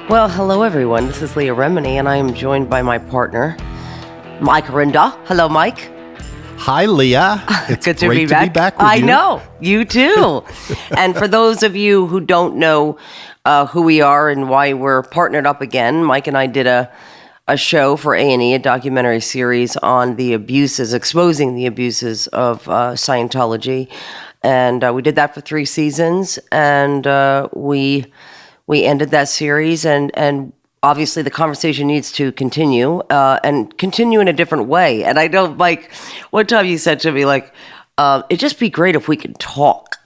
Well, hello everyone. This is Leah Remini, and I am joined by my partner, Mike Rinder. Hello, Mike. Hi, Leah. It's Good to great be back. with you. I know. You too. And for those of you who don't know who we are and why we're partnered up again, Mike and I did a show for A&E, a documentary series on the abuses, exposing the abuses of Scientology. And we did that for 3 seasons, and we ended that series, and obviously the conversation needs to continue, and continue in a different way. And I know, Mike, one time you said to me, like, it'd just be great if we could talk.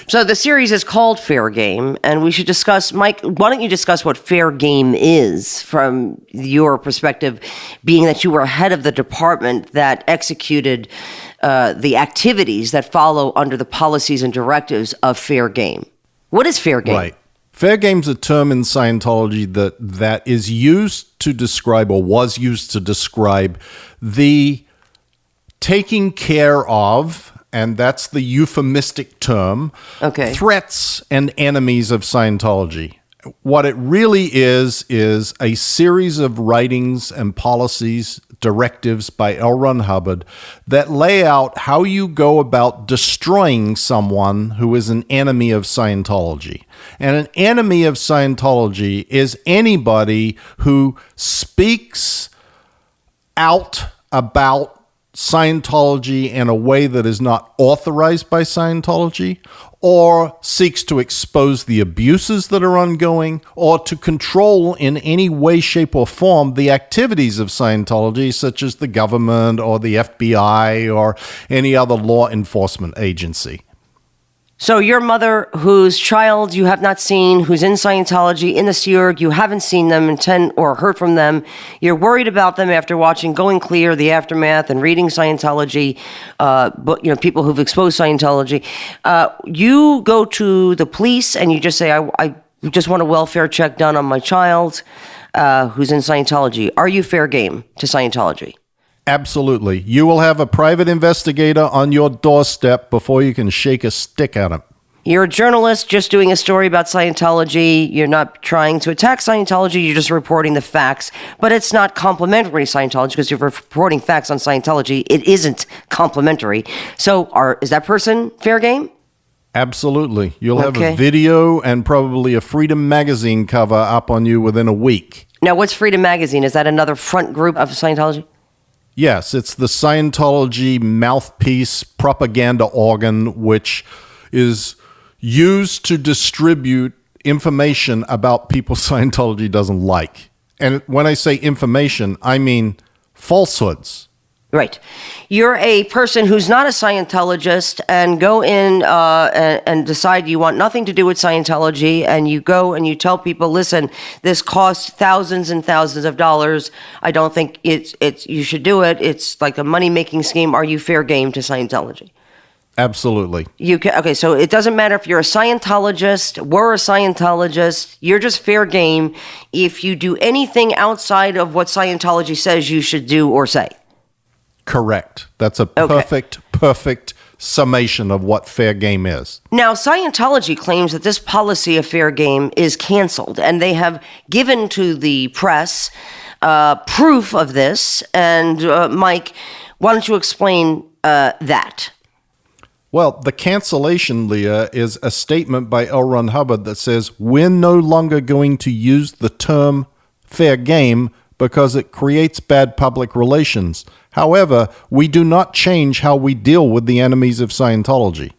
So the series is called Fair Game, and we should discuss, Mike, why don't you discuss what fair game is from your perspective, being that you were head of the department that executed the activities that follow under the policies and directives of fair game. What is fair game? Right. Fair game's a term in Scientology that is used to describe, or was used to describe, the taking care of, and that's the euphemistic term, threats and enemies of Scientology. What it really is a series of writings and policies, directives by L. Ron Hubbard that lay out how you go about destroying someone who is an enemy of Scientology. And an enemy of Scientology is anybody who speaks out about Scientology in a way that is not authorized by Scientology, or seeks to expose the abuses that are ongoing, or to control in any way, shape, or form the activities of Scientology, such as the government or the FBI or any other law enforcement agency. So your mother, whose child you have not seen, who's in Scientology, in the Sea Org, you haven't seen them or heard from them. You're worried about them after watching Going Clear, The Aftermath, and reading Scientology, people who've exposed Scientology. You go to the police and you just say, I just want a welfare check done on my child who's in Scientology. Are you fair game to Scientology? Absolutely. You will have a private investigator on your doorstep before you can shake a stick at him. You're a journalist just doing a story about Scientology. You're not trying to attack Scientology. You're just reporting the facts. But it's not complimentary to Scientology because you're reporting facts on Scientology. It isn't complimentary. So is that person fair game? Absolutely. You'll have a video and probably a Freedom magazine cover up on you within a week. Now, what's Freedom magazine? Is that another front group of Scientology? Yes, it's the Scientology mouthpiece propaganda organ, which is used to distribute information about people Scientology doesn't like. And when I say information, I mean falsehoods. Right. You're a person who's not a Scientologist and go in and decide you want nothing to do with Scientology, and you go and you tell people, listen, this costs thousands and thousands of dollars. I don't think you should do it. It's like a money-making scheme. Are you fair game to Scientology? Absolutely. So it doesn't matter if you're a Scientologist, we're a Scientologist, you're just fair game if you do anything outside of what Scientology says you should do or say. Correct. That's a perfect summation of what fair game is. Now, Scientology claims that this policy of fair game is canceled, and they have given to the press proof of this. And Mike, why don't you explain that? Well, the cancellation, Leah, is a statement by L. Ron Hubbard that says, we're no longer going to use the term fair game because it creates bad public relations. However, we do not change how we deal with the enemies of Scientology.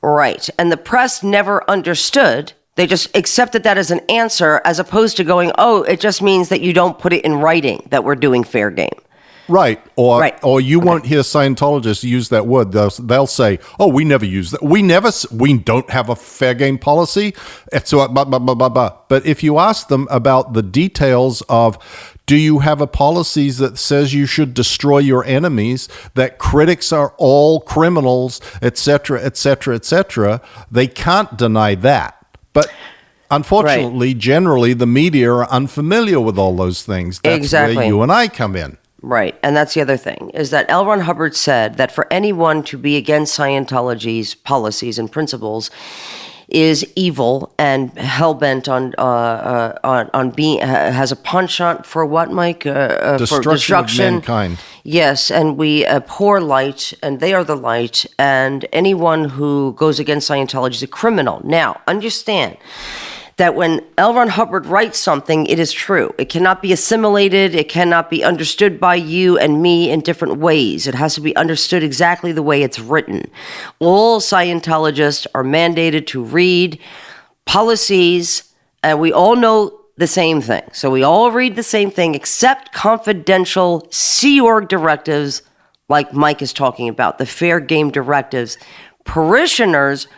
Right. And the press never understood. They just accepted that as an answer, as opposed to going, it just means that you don't put it in writing that we're doing fair game. Right. Or you won't hear Scientologists use that word. They'll say, we never use that. We don't have a fair game policy. It's blah, blah, blah, blah, blah. But if you ask them about the details of, do you have a policy that says you should destroy your enemies, that critics are all criminals, et cetera, et cetera, et cetera, they can't deny that. But unfortunately, generally, the media are unfamiliar with all those things. That's where you and I come in. Right. And that's the other thing, is that L. Ron Hubbard said that for anyone to be against Scientology's policies and principles, is evil and hell-bent on being, has a penchant for what, Mike? For destruction. Of mankind. Yes, and we abhor light, and they are the light, and anyone who goes against Scientology is a criminal. Now, understand that when L. Ron Hubbard writes something, it is true. It cannot be assimilated. It cannot be understood by you and me in different ways. It has to be understood exactly the way it's written. All Scientologists are mandated to read policies, and we all know the same thing. So we all read the same thing, except confidential Sea Org directives, like Mike is talking about, the Fair Game directives. Parishioners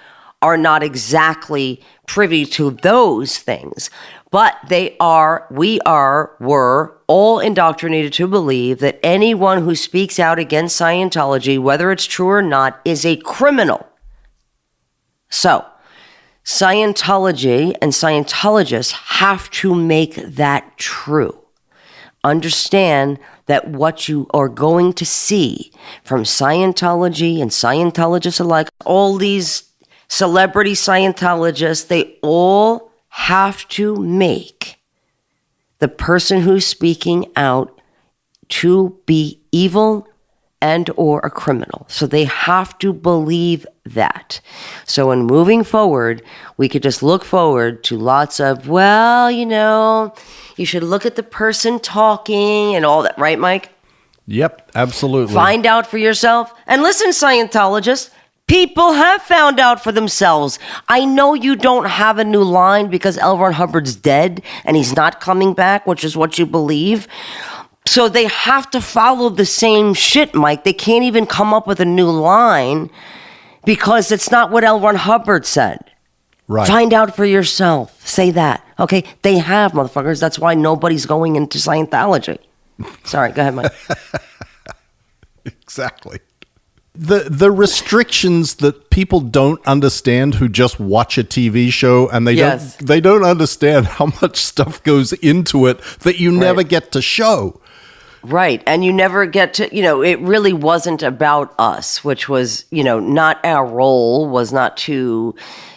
are not exactly privy to those things, but were all indoctrinated to believe that anyone who speaks out against Scientology, whether it's true or not, is a criminal. So, Scientology and Scientologists have to make that true. Understand that what you are going to see from Scientology and Scientologists alike, all these celebrity Scientologists, they all have to make the person who's speaking out to be evil and or a criminal. So they have to believe that. So in moving forward, we could just look forward to lots of, well, you should look at the person talking and all that, right, Mike? Yep, absolutely. Find out for yourself. And listen, Scientologists, people have found out for themselves. I know you don't have a new line because L. Ron Hubbard's dead and he's not coming back, which is what you believe. So they have to follow the same shit, Mike. They can't even come up with a new line because it's not what L. Ron Hubbard said. Right. Find out for yourself. Say that. Okay? They have, motherfuckers. That's why nobody's going into Scientology. Sorry, go ahead, Mike. Exactly. The restrictions that people don't understand who just watch a TV show, and they don't understand how much stuff goes into it that you never get to show. Right. And you never get to, it really wasn't about us, which was, not our role was not to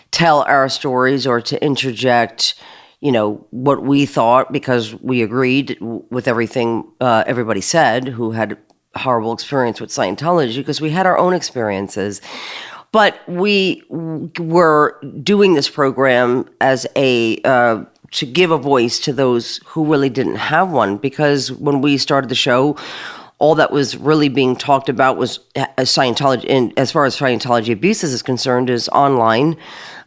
tell our stories or to interject, what we thought, because we agreed with everything everybody said who had horrible experience with Scientology, because we had our own experiences. But we were doing this program as to give a voice to those who really didn't have one, because when we started the show, all that was really being talked about was Scientology, and as far as Scientology abuses is concerned, is online.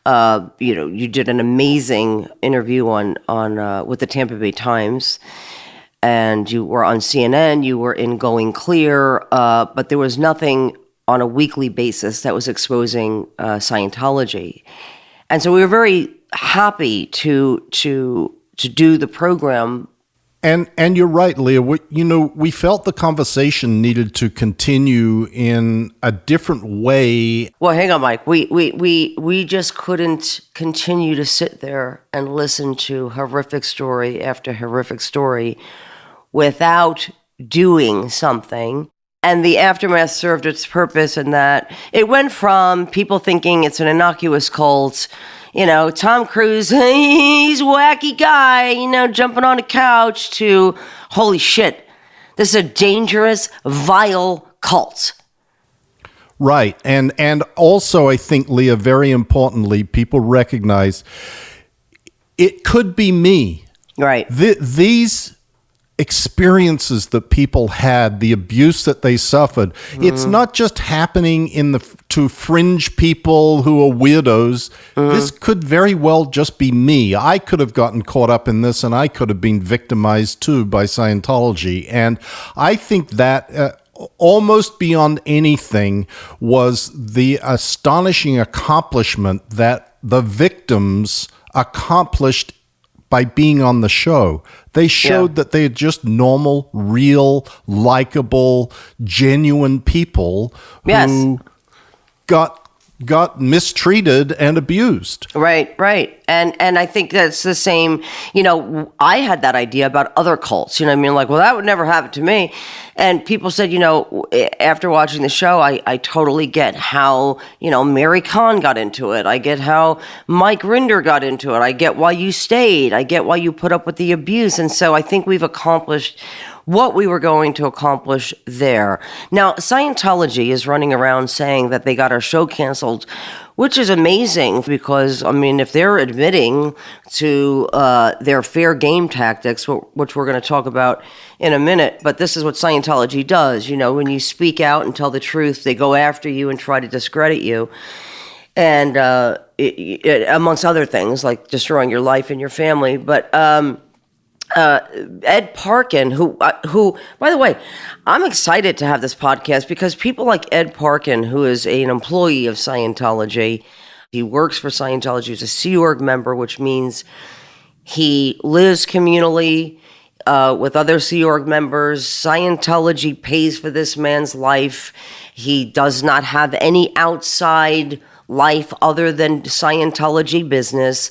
You did an amazing interview on with the Tampa Bay Times, and you were on CNN, you were in Going Clear, but there was nothing on a weekly basis that was exposing Scientology. And so we were very happy to do the program. And you're right, Leah. We felt the conversation needed to continue in a different way. Well, hang on, Mike. We just couldn't continue to sit there and listen to horrific story after horrific story without doing something. And the aftermath served its purpose in that it went from people thinking it's an innocuous cult, Tom Cruise, he's a wacky guy, jumping on a couch, to, holy shit, this is a dangerous, vile cult. Right. And also, I think, Leah, very importantly, people recognize it could be me. Right. These experiences that people had, the abuse that they suffered, it's not just happening to fringe people who are weirdos. This could very well just be me. I could have gotten caught up in this, and I could have been victimized too by Scientology. And I think that almost beyond anything was the astonishing accomplishment that the victims accomplished by being on the show. They showed that they are just normal, real, likable, genuine people who got got mistreated and abused. Right. And I think that's the same, I had that idea about other cults, what I mean? Like, well, that would never happen to me. And people said, after watching the show, I totally get how, Mary Kahn got into it. I get how Mike Rinder got into it. I get why you stayed. I get why you put up with the abuse. And so I think we've accomplished what we were going to accomplish there. Now, Scientology is running around saying that they got our show canceled, which is amazing because, if they're admitting to their fair game tactics, which we're going to talk about in a minute, but this is what Scientology does. When you speak out and tell the truth, they go after you and try to discredit you. And amongst other things, like destroying your life and your family. But Ed Parkin, who, by the way, I'm excited to have this podcast because people like Ed Parkin, who is an employee of Scientology, he works for Scientology, he's a Sea Org member, which means he lives communally with other Sea Org members. Scientology pays for this man's life. He does not have any outside life other than Scientology business.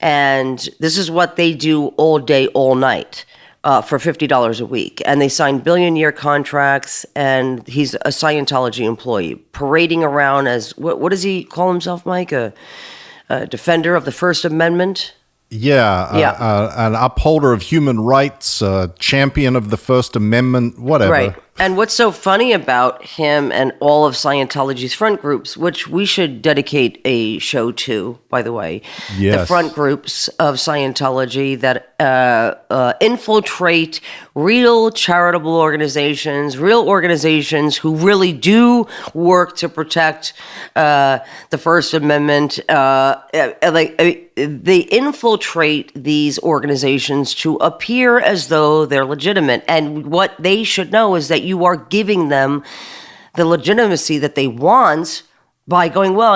And this is what they do all day, all night for $50 a week. And they sign billion-year contracts, and he's a Scientology employee, parading around as, what does he call himself, Mike? A defender of the First Amendment? Yeah. An upholder of human rights, a champion of the First Amendment, whatever. Right. And what's so funny about him and all of Scientology's front groups, which we should dedicate a show to, by the way, yes. The front groups of Scientology that infiltrate real charitable organizations who really do work to protect the First Amendment. They infiltrate these organizations to appear as though they're legitimate. And what they should know is that you are giving them the legitimacy that they want by going, well,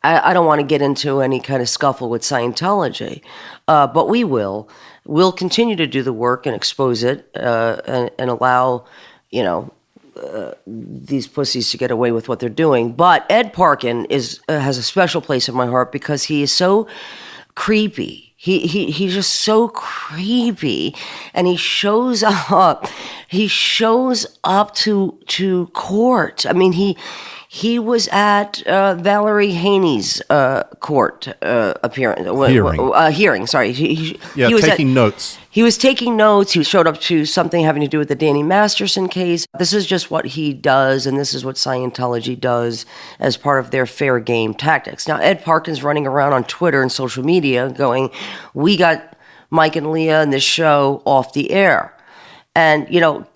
I don't want to get into any kind of scuffle with Scientology, but we will. We'll continue to do the work and expose it and allow, these pussies to get away with what they're doing. But Ed Parkin has a special place in my heart because he is so creepy. He's just so creepy, and he shows up. He shows up to court. He was at Valerie Haney's court appearance hearing. Sorry, he was taking notes. He was taking notes. He showed up to something having to do with the Danny Masterson case. This is just what he does, and this is what Scientology does as part of their fair game tactics. Now, Ed Parkin's running around on Twitter and social media going, we got Mike and Leah and this show off the air. And,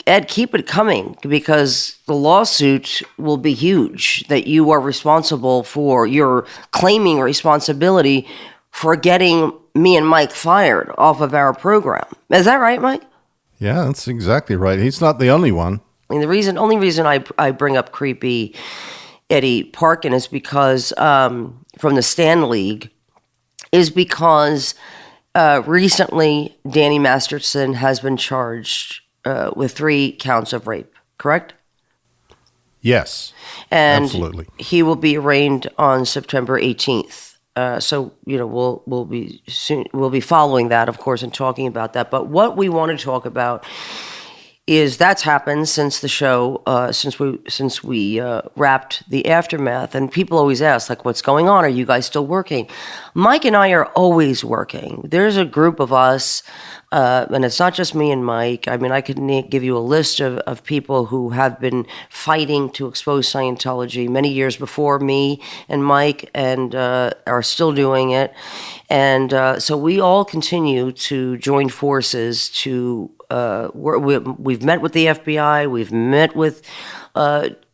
Ed, keep it coming because the lawsuit will be huge that you are responsible for. You're claiming responsibility for getting me and Mike fired off of our program. Is that right, Mike? Yeah, that's exactly right. He's not the only one. The only reason I bring up creepy Eddie Parkin is because from the Stan League is because recently Danny Masterson has been charged with 3 counts of rape, correct? Yes, and absolutely. He will be arraigned on September 18th. So we'll be following that, of course, and talking about that. But what we want to talk about is that's happened since the show, since we wrapped the aftermath, and people always ask, like, what's going on? Are you guys still working? Mike and I are always working. There's a group of us. And it's not just me and Mike. I could give you a list of people who have been fighting to expose Scientology many years before me and Mike and are still doing it. And so we all continue to join forces to we've met with the FBI. We've met with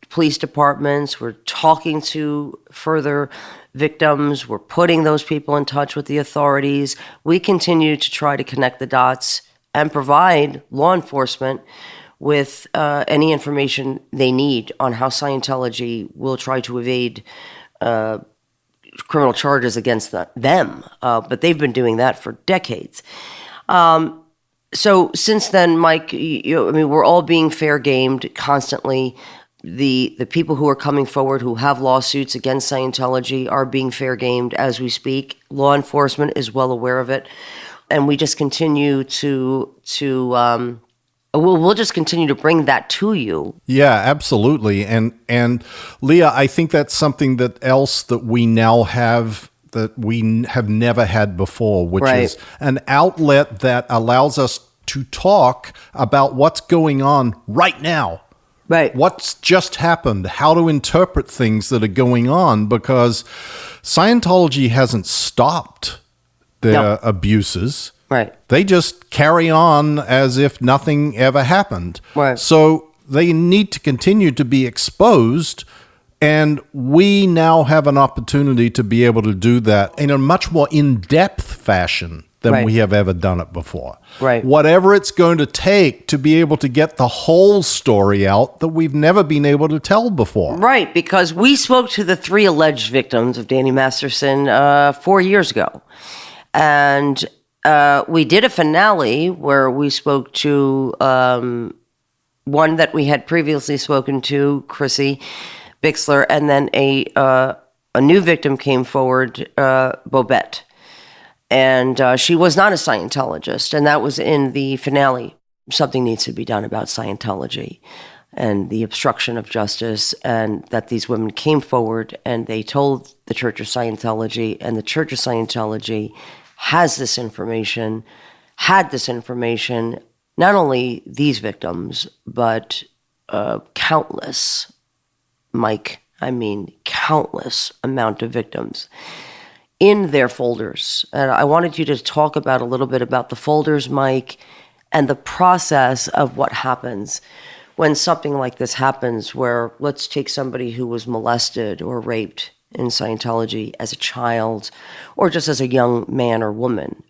police departments. We're talking to further victims. We're putting those people in touch with the authorities. We continue to try to connect the dots and provide law enforcement with any information they need on how Scientology will try to evade criminal charges against them. But they've been doing that for decades. So since then, Mike, we're all being fair gamed constantly. the people who are coming forward who have lawsuits against Scientology are being fair gamed as we speak. Law enforcement is well aware of it, and we just continue we'll just continue to bring that to you. Yeah, absolutely. And Leah, I think that's something that we now have that we have never had before, which is an outlet that allows us to talk about what's going on right now. Right. What's just happened, how to interpret things that are going on, because Scientology hasn't stopped their abuses. Right. They just carry on as if nothing ever happened. Right. So they need to continue to be exposed, and we now have an opportunity to be able to do that in a much more in-depth fashion than we have ever done it before. Right. Whatever it's going to take to be able to get the whole story out that we've never been able to tell before. Right, because we spoke to the 3 alleged victims of Danny Masterson 4 years ago. And we did a finale where we spoke to one that we had previously spoken to, Chrissy Bixler, and then a new victim came forward, Bobette. And she was not a Scientologist, and that was in the finale. Something needs to be done about Scientology and the obstruction of justice, and that these women came forward and they told the Church of Scientology, and the Church of Scientology had this information, not only these victims, but countless, Mike, countless amount of victims in their folders. And I wanted you to talk about a little bit about the folders, Mike, and the process of what happens when something like this happens, where let's take somebody who was molested or raped in Scientology as a child or just as a young man or woman.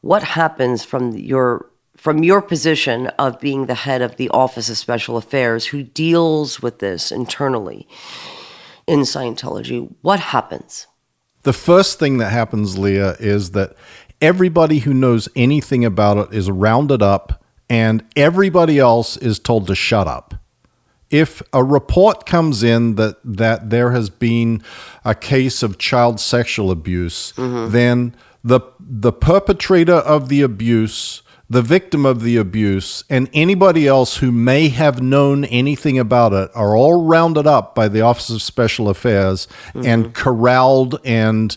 What happens from your position of being the head of the Office of Special Affairs who deals with this internally in Scientology? What happens? The first thing that happens, Leah, is that everybody who knows anything about it is rounded up and everybody else is told to shut up. If a report comes in that there has been a case of child sexual abuse, then the perpetrator of the abuse, the victim of the abuse, and anybody else who may have known anything about it are all rounded up by the Office of Special Affairs and corralled and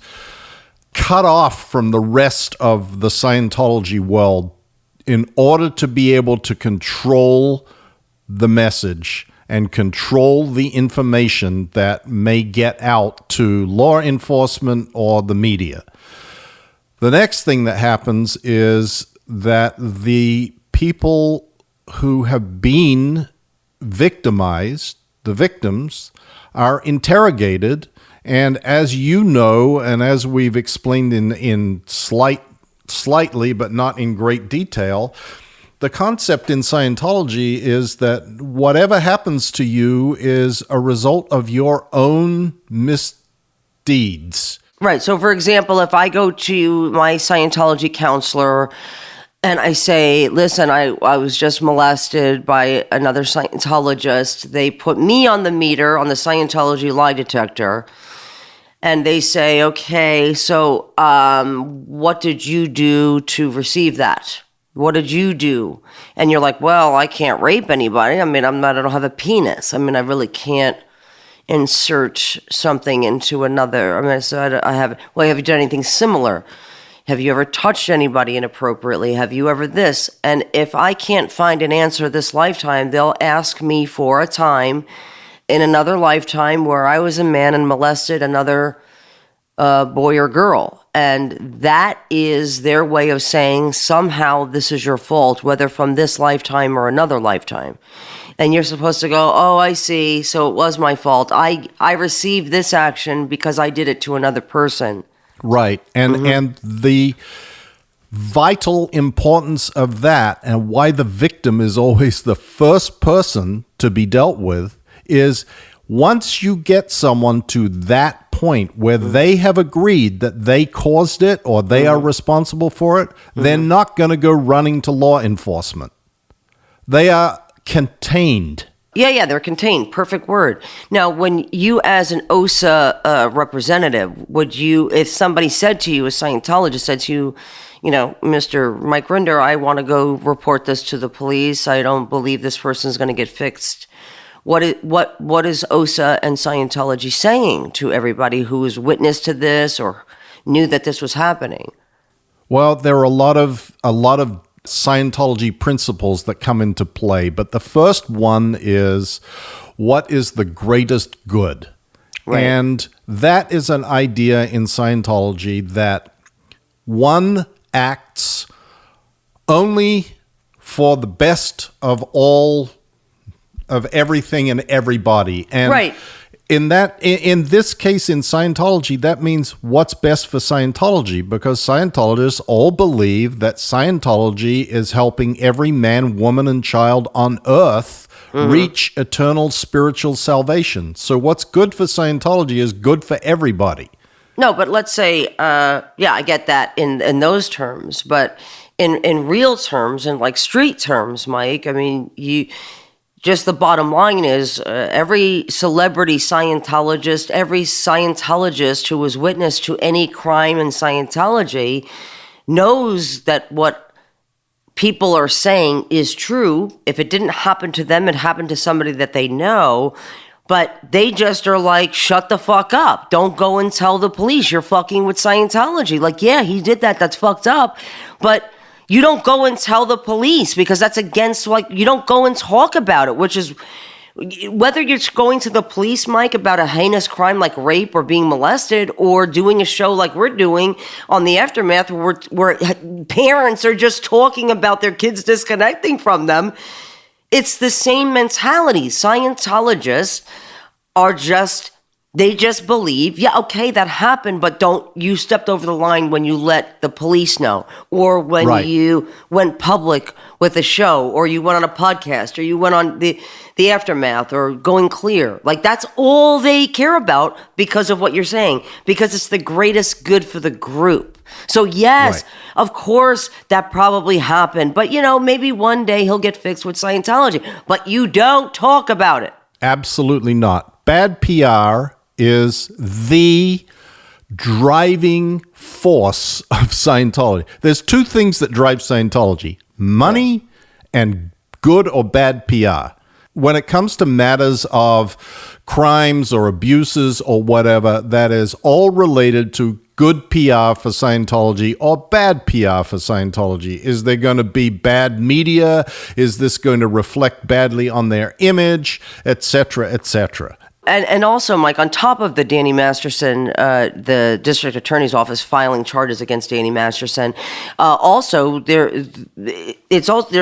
cut off from the rest of the Scientology world in order to be able to control the message and control the information that may get out to law enforcement or the media. The next thing that happens is that the people who have been victimized, the victims, are interrogated. And as you know, and as we've explained in slightly, but not in great detail, the concept in Scientology is that whatever happens to you is a result of your own misdeeds. Right. So, for example, if I go to my Scientology counselor and I say, listen, I was just molested by another Scientologist. They put me on the meter, on the Scientology lie detector, and they say, okay, so what did you do to receive that? What did you do? And you're like, well, I can't rape anybody. I don't have a penis. I really can't insert something into another. So I haven't. Well, have you done anything similar? Have you ever touched anybody inappropriately? Have you ever this? And if I can't find an answer this lifetime, they'll ask me for a time in another lifetime where I was a man and molested another boy or girl. And that is their way of saying somehow this is your fault, whether from this lifetime or another lifetime. And you're supposed to go, oh, I see. So it was my fault. I received this action because I did it to another person. Right. And the vital importance of that, and why the victim is always the first person to be dealt with, is once you get someone to that point where they have agreed that they caused it or they are responsible for it, they're not going to go running to law enforcement. They are contained Yeah, they're contained. Perfect word. Now, when you, as an OSA representative, would you, if somebody said to you, a Scientologist said to you, Mr. Mike Rinder, I want to go report this to the police. I don't believe this person's going to get fixed. What is OSA and Scientology saying to everybody who was witness to this or knew that this was happening? Well, there are a lot of Scientology principles that come into play, but the first one is, what is the greatest good? Right. And that is an idea in Scientology that one acts only for the best of everything and everybody. And right. In this case, in Scientology, that means what's best for Scientology, because Scientologists all believe that Scientology is helping every man, woman, and child on earth reach eternal spiritual salvation. So what's good for Scientology is good for everybody. No, but let's say, I get that in those terms, but in real terms, in like street terms, Mike, I mean, just the bottom line is every celebrity Scientologist, every Scientologist who was witness to any crime in Scientology knows that what people are saying is true. If it didn't happen to them, it happened to somebody that they know. But they just are like, shut the fuck up. Don't go and tell the police you're fucking with Scientology. Like, yeah, he did that. That's fucked up. But you don't go and tell the police because that's against, you don't go and talk about it, which is, whether you're going to the police, Mike, about a heinous crime like rape or being molested, or doing a show like we're doing on the Aftermath where parents are just talking about their kids disconnecting from them, it's the same mentality. Scientologists they just believe, yeah, okay, that happened, but you stepped over the line when you let the police know, or when you went public with a show, or you went on a podcast, or you went on the Aftermath, or Going Clear. Like, that's all they care about because of what you're saying, because it's the greatest good for the group. So yes, of course, that probably happened, but maybe one day he'll get fixed with Scientology, but you don't talk about it. Absolutely not. Bad PR is the driving force of Scientology. There's two things that drive Scientology: money and good or bad PR. When it comes to matters of crimes or abuses or whatever, that is all related to good PR for Scientology or bad PR for Scientology. Is there going to be bad media? Is this going to reflect badly on their image, etc., etc.? And also, Mike, on top of the Danny Masterson, the district attorney's office filing charges against Danny Masterson, there's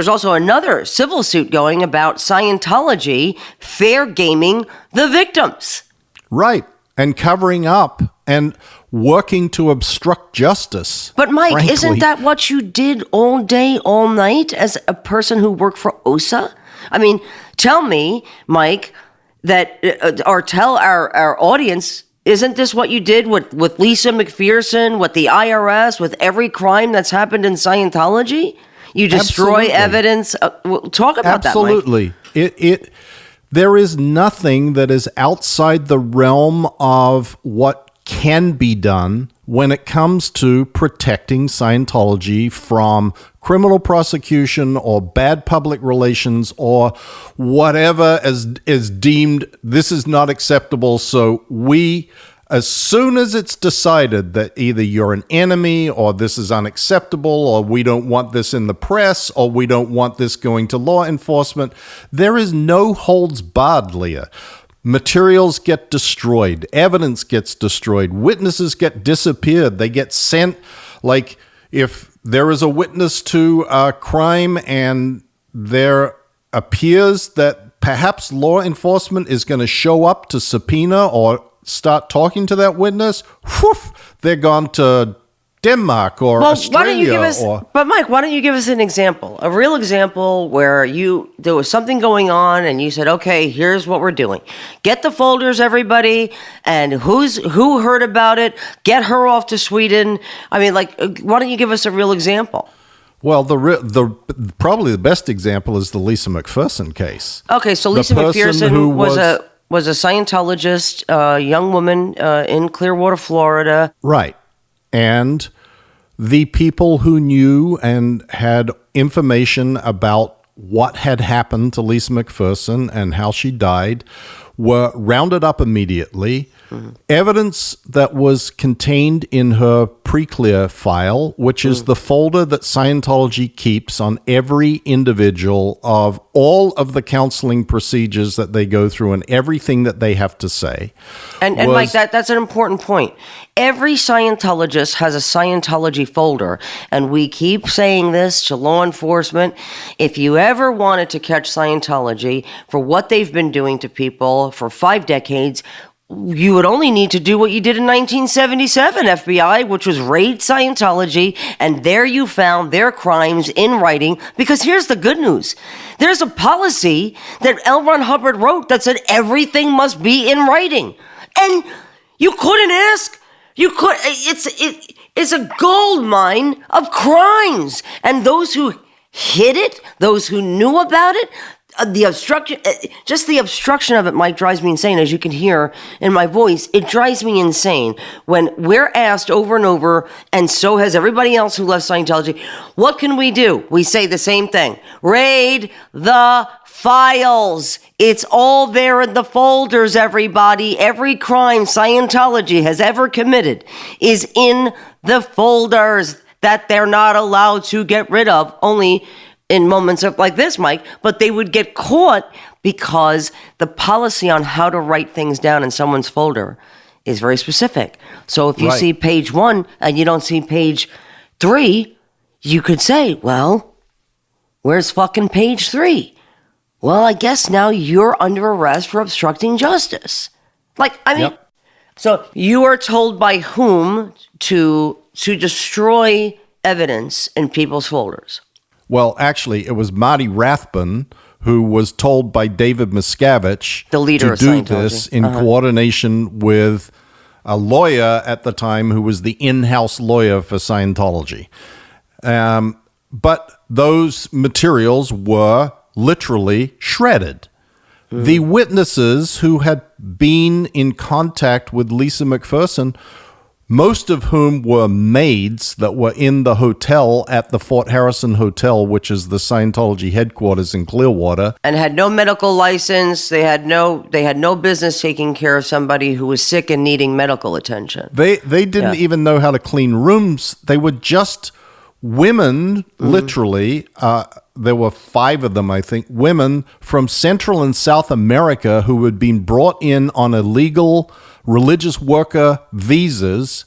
also another civil suit going about Scientology fair gaming the victims. Right, and covering up and working to obstruct justice. But Mike, frankly. Isn't that what you did all day, all night as a person who worked for OSA? I mean, tell me, Mike, or tell our audience, isn't this what you did with Lisa McPherson, with the IRS, with every crime that's happened in Scientology? You destroy evidence. Talk about that, Mike. Absolutely. There is nothing that is outside the realm of what can be done when it comes to protecting Scientology from criminal prosecution or bad public relations or whatever is deemed this is not acceptable. So as soon as it's decided that either you're an enemy or this is unacceptable or we don't want this in the press or we don't want this going to law enforcement, there is no holds barred, Leah. Materials get destroyed. Evidence gets destroyed. Witnesses get disappeared. They get sent. Like, if there is a witness to a crime and there appears that perhaps law enforcement is going to show up to subpoena or start talking to that witness, they're gone to Denmark or Australia. But Mike, why don't you give us an example, a real example where there was something going on and you said, okay, here's what we're doing. Get the folders, everybody, and who heard about it, get her off to Sweden. I mean, why don't you give us a real example? Well, the probably the best example is the Lisa McPherson case. Okay, so The Lisa person McPherson who was a Scientologist, young woman in Clearwater, Florida. Right. And the people who knew and had information about what had happened to Lisa McPherson and how she died were rounded up immediately. Mm-hmm. Evidence that was contained in her pre-clear file, which is the folder that Scientology keeps on every individual of all of the counseling procedures that they go through and everything that they have to say. And Mike, that's an important point. Every Scientologist has a Scientology folder, and we keep saying this to law enforcement. If you ever wanted to catch Scientology for what they've been doing to people for 5 decades, you would only need to do what you did in 1977, FBI, which was raid Scientology, and there you found their crimes in writing, because here's the good news. There's a policy that L. Ron Hubbard wrote that said everything must be in writing. And you couldn't ask. It's a gold mine of crimes. And those who hid it, those who knew about it, the obstruction of it, Mike, drives me insane. As you can hear in my voice, it drives me insane when we're asked over and over, and so has everybody else who left Scientology, what can we do? We say the same thing. Raid the files. It's all there in the folders, everybody. Every crime Scientology has ever committed is in the folders that they're not allowed to get rid of, only in moments of like this, Mike, but they would get caught because the policy on how to write things down in someone's folder is very specific. So if you see page 1 and you don't see page 3, you could say, well, where's fucking page 3? Well, I guess now you're under arrest for obstructing justice. So you are told by whom to destroy evidence in people's folders? Well, actually, it was Marty Rathbun who was told by David Miscavige the leader to do this in coordination with a lawyer at the time who was the in-house lawyer for Scientology. But those materials were literally shredded. The witnesses who had been in contact with Lisa McPherson, most of whom were maids that were in the hotel at the Fort Harrison Hotel, which is the Scientology headquarters in Clearwater, and had no medical license. They had no business taking care of somebody who was sick and needing medical attention. They didn't even know how to clean rooms. They were just women, literally. There were 5 of them, I think, women from Central and South America who had been brought in on illegal religious worker visas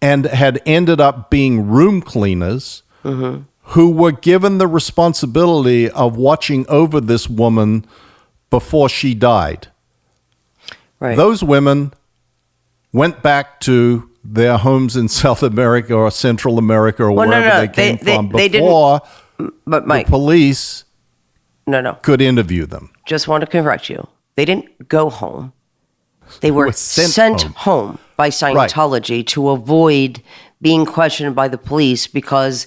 and had ended up being room cleaners who were given the responsibility of watching over this woman before she died. Right. Those women went back to their homes in South America or Central America or wherever they came from before but Mike, the police could interview them. Just want to correct you. They didn't go home. They were sent home by Scientology to avoid being questioned by the police because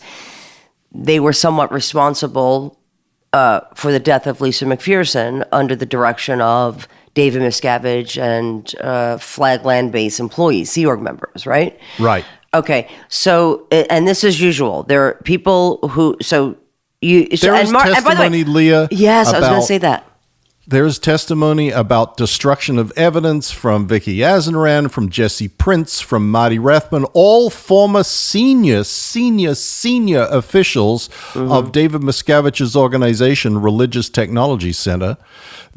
they were somewhat responsible for the death of Lisa McPherson under the direction of David Miscavige and Flag Land Base employees, Sea Org members, right? Right. Okay. So, and this is usual. There are people who, there is testimony, Leah. Yes, I was going to say that. There's testimony about destruction of evidence from Vicky Azenran, from Jesse Prince, from Marty Rathbun, all former senior officials of David Miscavige's organization, Religious Technology Center.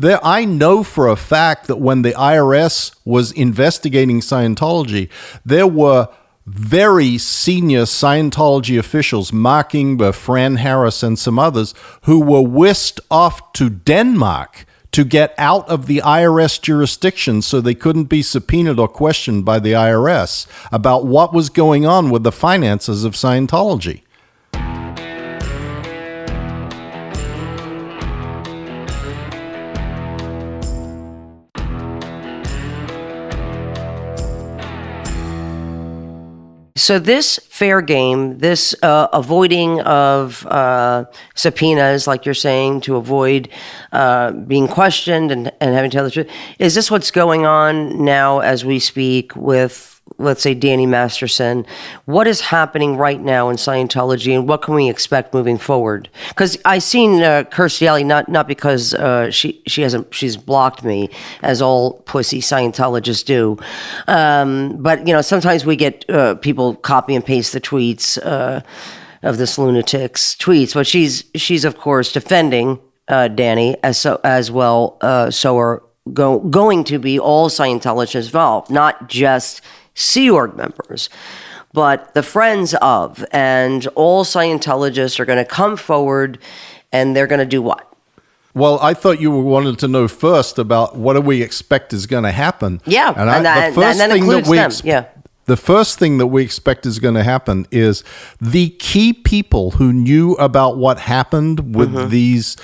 I know for a fact that when the IRS was investigating Scientology, there were very senior Scientology officials, Mark Ingber, Fran Harris, and some others, who were whisked off to Denmark to get out of the IRS jurisdiction so they couldn't be subpoenaed or questioned by the IRS about what was going on with the finances of Scientology. So this fair game, this avoiding of subpoenas, like you're saying, to avoid being questioned and having to tell the truth, is this what's going on now as we speak with, let's say, Danny Masterson? What is happening right now in Scientology, and what can we expect moving forward? Because I seen Kirstie Alley, not because she's blocked me, as all pussy Scientologists do, but sometimes we get people copy and paste the tweets of this lunatic's tweets, but she's of course defending Danny as well. So are going to be all Scientologists involved, not just Sea Org members, but the friends of, and all Scientologists are going to come forward, and they're going to do what? Well, I thought you wanted to know first about what do we expect is going to happen. Yeah, and that includes them. Yeah. The first thing that we expect is going to happen is the key people who knew about what happened with these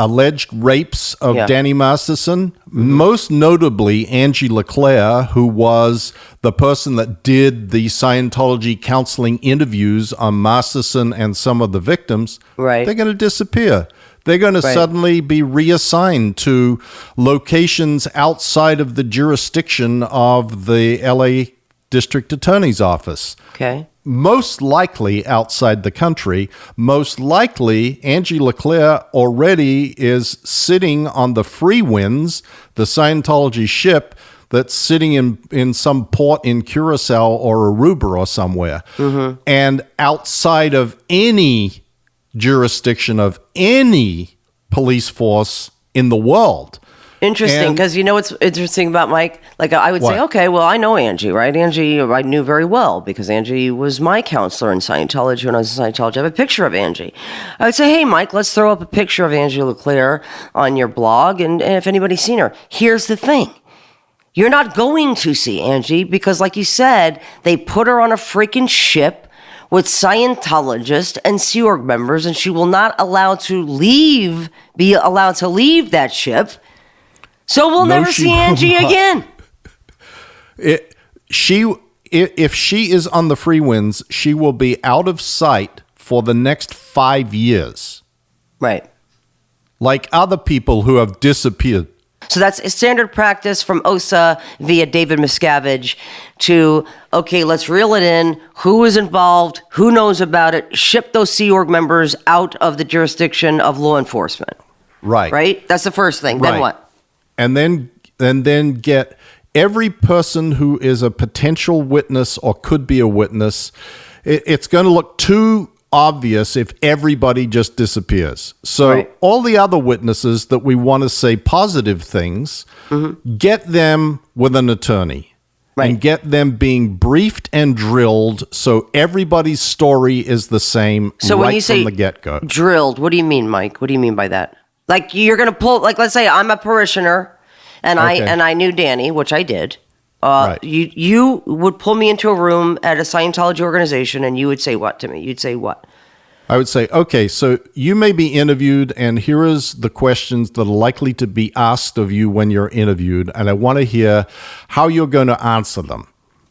alleged rapes of Danny Masterson, most notably Angie LeClaire, who was the person that did the Scientology counseling interviews on Masterson and some of the victims. Right. They're going to disappear. They're going to suddenly be reassigned to locations outside of the jurisdiction of the LA District Attorney's Office. Okay. Most likely outside the country. Most likely, Angie LeClaire already is sitting on the Free Winds, the Scientology ship that's sitting in some port in Curacao or Aruba or somewhere. And outside of any jurisdiction of any police force in the world. Interesting, because you know what's interesting about Mike? Like, I would say, okay, well, I know Angie, right? Angie, I knew very well, because Angie was my counselor in Scientology when I was in Scientology. I have a picture of Angie. I would say, hey, Mike, let's throw up a picture of Angie LeClaire on your blog, and if anybody's seen her. Here's the thing. You're not going to see Angie, because like you said, they put her on a freaking ship with Scientologists and Sea Org members, and she will not be allowed to leave that ship. So we'll never see Angie again. If she is on the Free Winds, she will be out of sight for the next 5 years. Right. Like other people who have disappeared. So that's a standard practice from OSA via David Miscavige to, okay, let's reel it in. Who is involved? Who knows about it? Ship those Sea Org members out of the jurisdiction of law enforcement. Right. Right? That's the first thing. Right. Then what? And then get every person who is a potential witness or could be a witness. It's going to look too obvious if everybody just disappears. So all the other witnesses that we want to say positive things, get them with an attorney. And get them being briefed and drilled so everybody's story is the same when you say from the get-go. Drilled, what do you mean, Mike? What do you mean by that? Like, you're going to pull, like, let's say I'm a parishioner and I knew Danny, which I did. You would pull me into a room at a Scientology organization and you would say what to me? You'd say what? I would say, okay, so you may be interviewed, and here is the questions that are likely to be asked of you when you're interviewed, and I want to hear how you're going to answer them.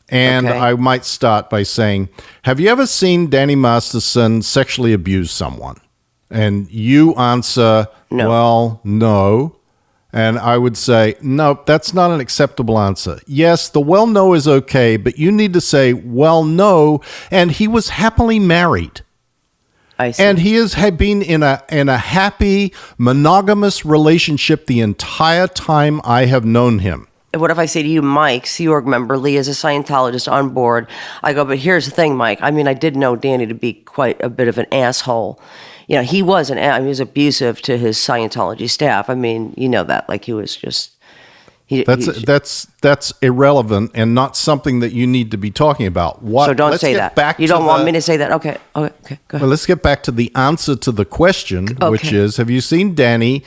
And I might start by saying, have you ever seen Danny Masterson sexually abuse someone? And you answer, no. Well, no. And I would say, no, that's not an acceptable answer. Yes, the well, no is okay, but you need to say, well, no, and he was happily married. I see. And he has been in a happy, monogamous relationship the entire time I have known him. What if I say to you, Mike, Sea Org member, Leah is a Scientologist on board. I go, but here's the thing, Mike. I mean, I did know Danny to be quite a bit of an asshole. You know, he was abusive to his Scientology staff. I mean, you know that. Like, he was just... That's irrelevant and not something that you need to be talking about. So don't say that. You don't want me to say that? Okay, go ahead. Well, let's get back to the answer to the question, which is, have you seen Danny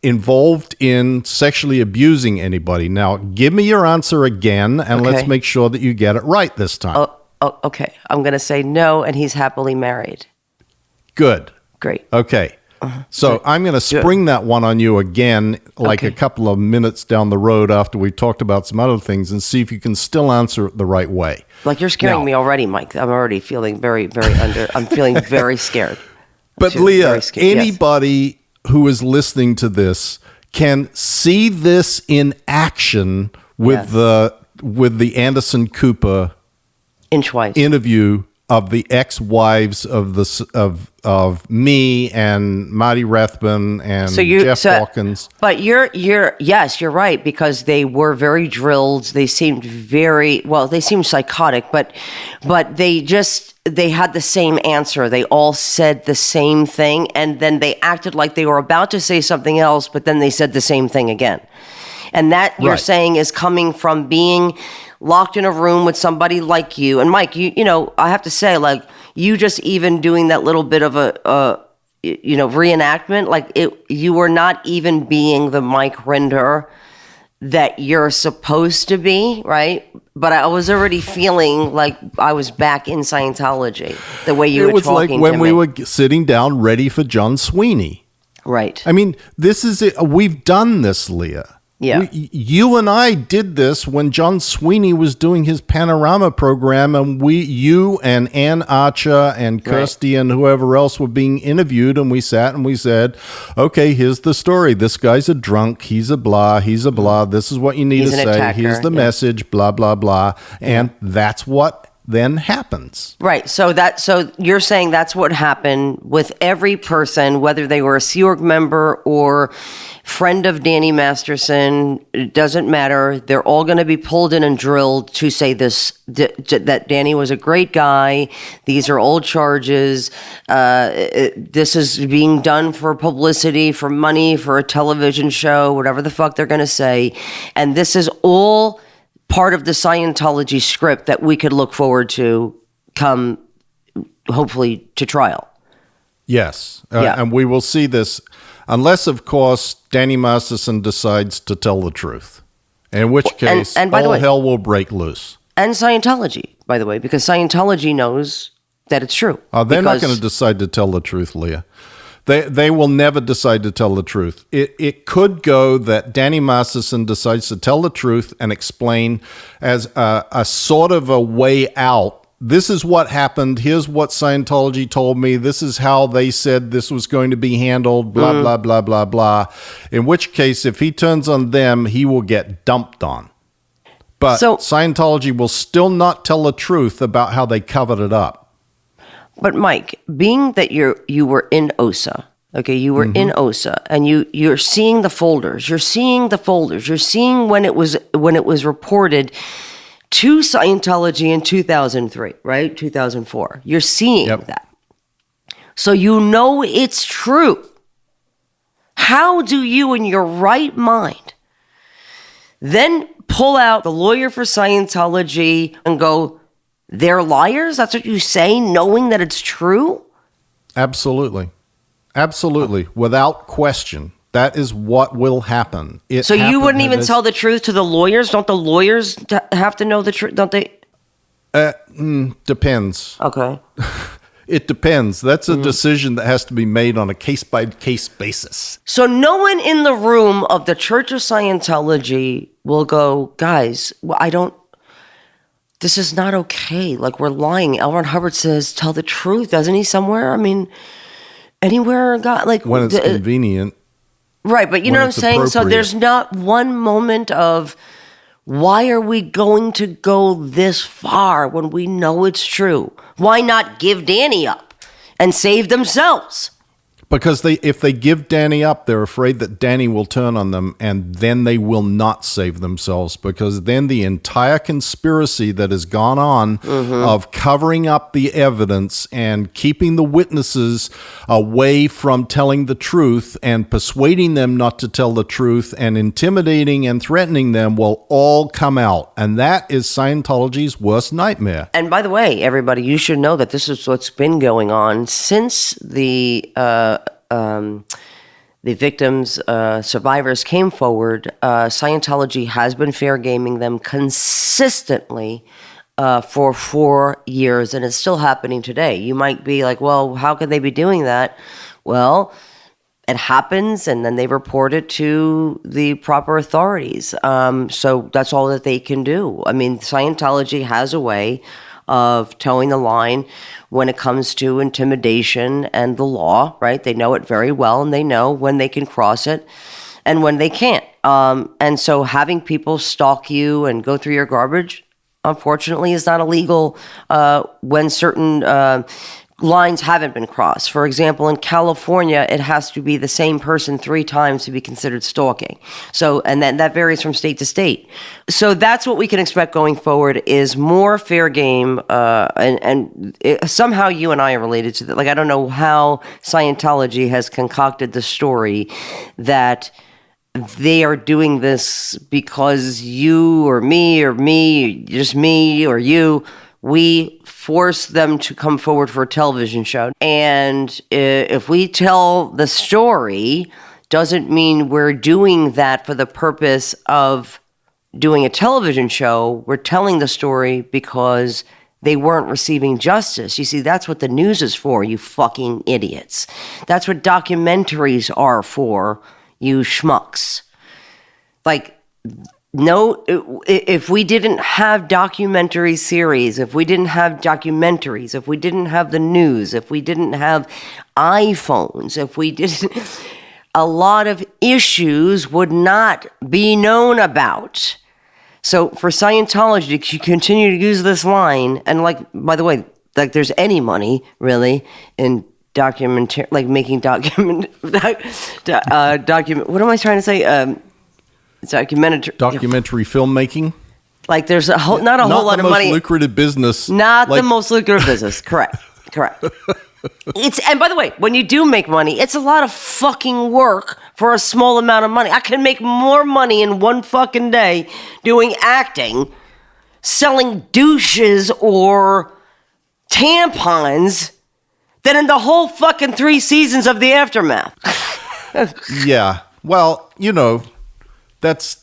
involved in sexually abusing anybody? Now, give me your answer again, and let's make sure that you get it right this time. Okay. I'm going to say no, and he's happily married. Good. Great. Okay. So I'm going to spring that one on you again, like a couple of minutes down the road after we talked about some other things, and see if you can still answer it the right way. Like, you're scaring me already, Mike. I'm already feeling very, very I'm feeling very scared. But Leah, anybody who is listening to this can see this in action with the Anderson Cooper Inchwise interview of the ex-wives of me and Marty Rathbun and Jeff Hawkins. But you're right, because they were very drilled. They seemed they seemed psychotic, but they had the same answer. They all said the same thing, and then they acted like they were about to say something else, but then they said the same thing again. And that you're saying is coming from being locked in a room with somebody like you. And Mike, you know, I have to say, like, you just even doing that little bit of a reenactment, like you were not even being the Mike Rinder that you're supposed to be, right? But I was already feeling like I was back in Scientology, the way you were talking to me. It was like when we were sitting down ready for John Sweeney. Right. I mean, this is it. We've done this, Leah. Yeah. You and I did this when John Sweeney was doing his Panorama program, and you and Ann Archer and Kirsty and whoever else were being interviewed, and we sat and we said, okay, here's the story. This guy's a drunk. He's a blah. He's a blah. This is what you need to say. Attacker. Here's the message, blah, blah, blah. And that's what then happens. Right. So you're saying that's what happened with every person, whether they were a Sea Org member or friend of Danny Masterson. It doesn't matter. They're all going to be pulled in and drilled to say this, that Danny was a great guy. These are old charges. This is being done for publicity, for money, for a television show, whatever the fuck they're going to say. And this is all part of the Scientology script that we could look forward to come, hopefully, to trial. Yes. And we will see this, unless, of course, Danny Masterson decides to tell the truth, in which case and by the way, hell will break loose. And Scientology, by the way, because Scientology knows that it's true. They're not going to decide to tell the truth, Leah. They will never decide to tell the truth. It could go that Danny Masterson decides to tell the truth and explain as a sort of a way out. This is what happened. Here's what Scientology told me. This is how they said this was going to be handled, blah, blah, blah, blah, blah. In which case, if he turns on them, he will get dumped on. But Scientology will still not tell the truth about how they covered it up. But Mike, being that you were in OSA, okay, you were in OSA, and you're seeing the folders. You're seeing when it was reported to Scientology in 2003, right? 2004. You're seeing that. So you know it's true. How do you, in your right mind, then pull out the lawyer for Scientology and go, they're liars? That's what you say, knowing that it's true? Absolutely. Absolutely. Without question. That is what will happen. So you wouldn't even tell the truth to the lawyers? Don't the lawyers have to know the truth? Don't they? Depends. Okay. It depends. That's a decision that has to be made on a case-by-case basis. So no one in the room of the Church of Scientology will go, guys, this is not okay. Like, we're lying. L. Ron Hubbard says, tell the truth. Doesn't he somewhere? I mean, anywhere, God, like, when it's convenient. Right, but you know what I'm saying? So there's not one moment of, why are we going to go this far when we know it's true? Why not give Danny up and save themselves? Because if they give Danny up, they're afraid that Danny will turn on them, and then they will not save themselves, because then the entire conspiracy that has gone on of covering up the evidence and keeping the witnesses away from telling the truth and persuading them not to tell the truth and intimidating and threatening them will all come out. And that is Scientology's worst nightmare. And by the way, everybody, you should know that this is what's been going on since the victims, survivors came forward. Scientology has been fair gaming them consistently for 4 years, and it's still happening today. You might be like, well, how could they be doing that? Well, it happens, and then they report it to the proper authorities. So that's all that they can do. I mean, Scientology has a way of towing the line when it comes to intimidation and the law, right? They know it very well, and they know when they can cross it and when they can't. And so having people stalk you and go through your garbage, unfortunately, is not illegal when certain lines haven't been crossed. For example, in California, it has to be the same person 3 times to be considered stalking. So, and then that varies from state to state. So that's what we can expect going forward is more fair game. Somehow you and I are related to that. Like, I don't know how Scientology has concocted the story that they are doing this because you or me, just me or you, we force them to come forward for a television show. And if we tell the story, doesn't mean we're doing that for the purpose of doing a television show. We're telling the story because they weren't receiving justice. You see, that's what the news is for, you fucking idiots. That's what documentaries are for, you schmucks. Like, no, if we didn't have documentary series, if we didn't have documentaries, if we didn't have the news, if we didn't have iPhones, if we didn't, a lot of issues would not be known about. So for Scientology to continue to use this line, and like, by the way, like there's any money really in documentary, like making document, what am I trying to say? Documentary filmmaking. Like there's not a whole lot of money. Not the most lucrative business. Not the most lucrative business. Correct. And by the way, when you do make money, it's a lot of fucking work for a small amount of money. I can make more money in one fucking day doing acting, selling douches or tampons than in the whole fucking 3 seasons of The Aftermath. Yeah. Well, you know, that's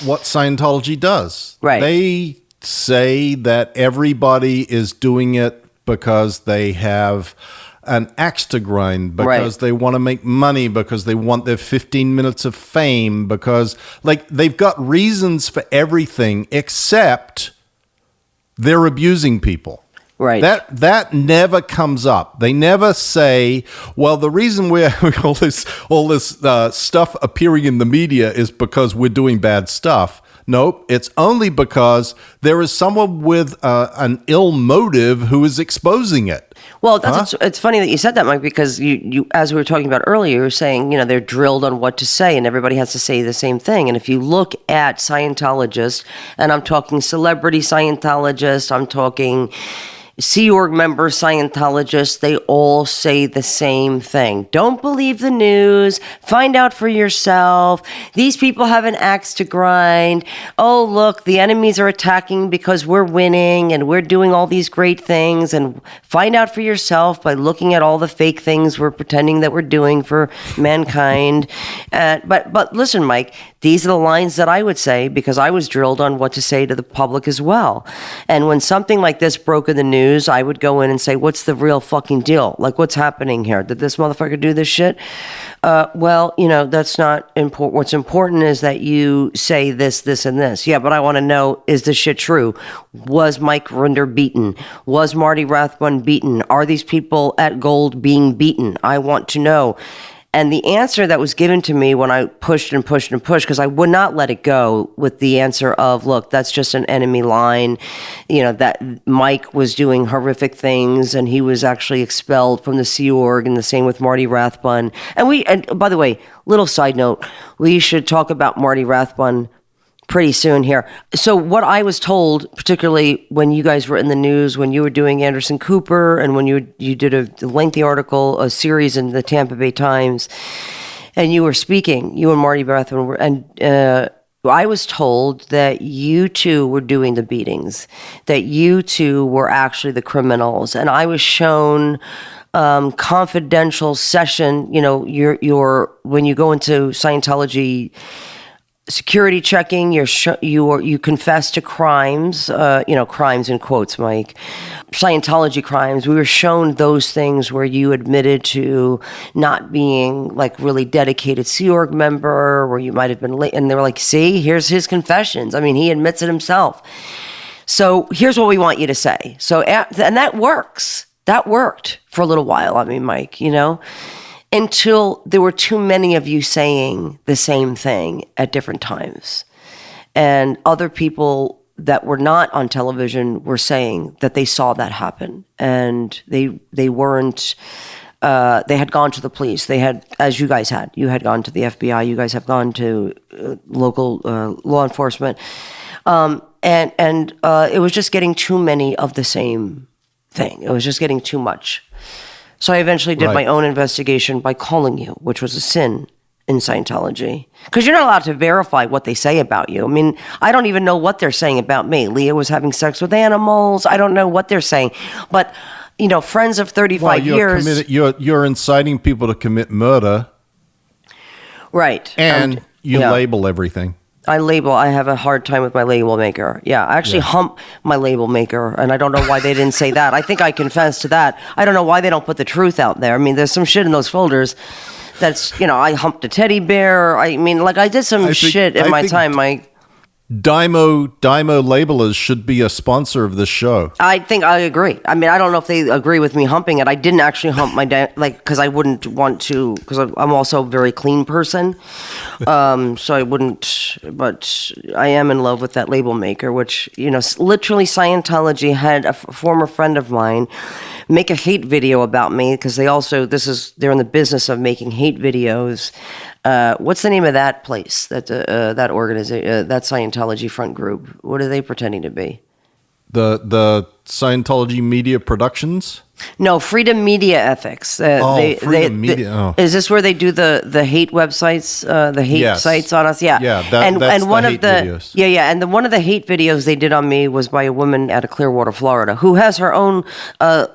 what Scientology does. Right. They say that everybody is doing it because they have an axe to grind, because they want to make money, because they want their 15 minutes of fame, because like they've got reasons for everything except they're abusing people. Right. That never comes up. They never say, well, the reason we're all this stuff appearing in the media is because we're doing bad stuff. Nope, it's only because there is someone with an ill motive who is exposing it. Well, it's funny that you said that, Mike, because you, as we were talking about earlier, you were saying, you know, they're drilled on what to say and everybody has to say the same thing. And if you look at Scientologists, and I'm talking celebrity Scientologists, I'm talking Sea Org member Scientologists, they all say the same thing. Don't believe the news. Find out for yourself. These people have an axe to grind. Oh, look, the enemies are attacking because we're winning and we're doing all these great things. And find out for yourself by looking at all the fake things we're pretending that we're doing for mankind. But listen, Mike, these are the lines that I would say because I was drilled on what to say to the public as well. And when something like this broke in the news, I would go in and say, what's the real fucking deal? Like, what's happening here? Did this motherfucker do this shit? Well, you know, that's not important. What's important is that you say this, this, and this. Yeah, but I want to know, is this shit true? Was Mike Rinder beaten? Was Marty Rathbun beaten? Are these people at Gold being beaten? I want to know. And the answer that was given to me when I pushed and pushed and pushed, because I would not let it go with the answer of, look, that's just an enemy line, you know, that Mike was doing horrific things and he was actually expelled from the Sea Org, and the same with Marty Rathbun. And by the way, little side note, we should talk about Marty Rathbun pretty soon here. So what I was told, particularly when you guys were in the news, when you were doing Anderson Cooper, and when you did a lengthy article, a series in the Tampa Bay Times, and you were speaking, you and Marty Rathbun were, and I was told that you two were doing the beatings, that you two were actually the criminals, and I was shown confidential session, you know, your when you go into Scientology security checking. You confess to crimes, crimes in quotes, Mike. Scientology crimes. We were shown those things where you admitted to not being like really dedicated Sea Org member, where you might have been late, and they were like, "See, here's his confessions. I mean, he admits it himself." So here's what we want you to say. So, and that works. That worked for a little while. I mean, Mike, until there were too many of you saying the same thing at different times. And other people that were not on television were saying that they saw that happen. And they weren't, they had gone to the police. They had, as you guys had, you had gone to the FBI. You guys have gone to local law enforcement. And it was just getting too many of the same thing. It was just getting too much. So I eventually did my own investigation by calling you, which was a sin in Scientology. Because you're not allowed to verify what they say about you. I mean, I don't even know what they're saying about me. Leah was having sex with animals. I don't know what they're saying. But, friends of 35 years... You're inciting people to commit murder. Right. And you label everything. I have a hard time with my label maker. Yeah, I actually hump my label maker, and I don't know why they didn't say that. I think I confessed to that. I don't know why they don't put the truth out there. I mean, there's some shit in those folders that's, I humped a teddy bear. I mean, like, I did some shit in my time, Mike. Dymo labelers should be a sponsor of this show. I agree. I mean, I don't know if they agree with me humping it. I didn't actually hump my because I wouldn't want to, because I'm also a very clean person. So I wouldn't, but I am in love with that label maker, which, literally Scientology had a former friend of mine make a hate video about me, because they're in the business of making hate videos. What's the name of that place? That organization, that Scientology front group. What are they pretending to be? The Scientology Media Productions? No, Freedom Media Ethics. Freedom Media. Is this where they do the hate websites, the hate sites on us? Yeah. Yeah, that's one of the videos. Yeah. And one of the hate videos they did on me was by a woman out of Clearwater, Florida, who has her own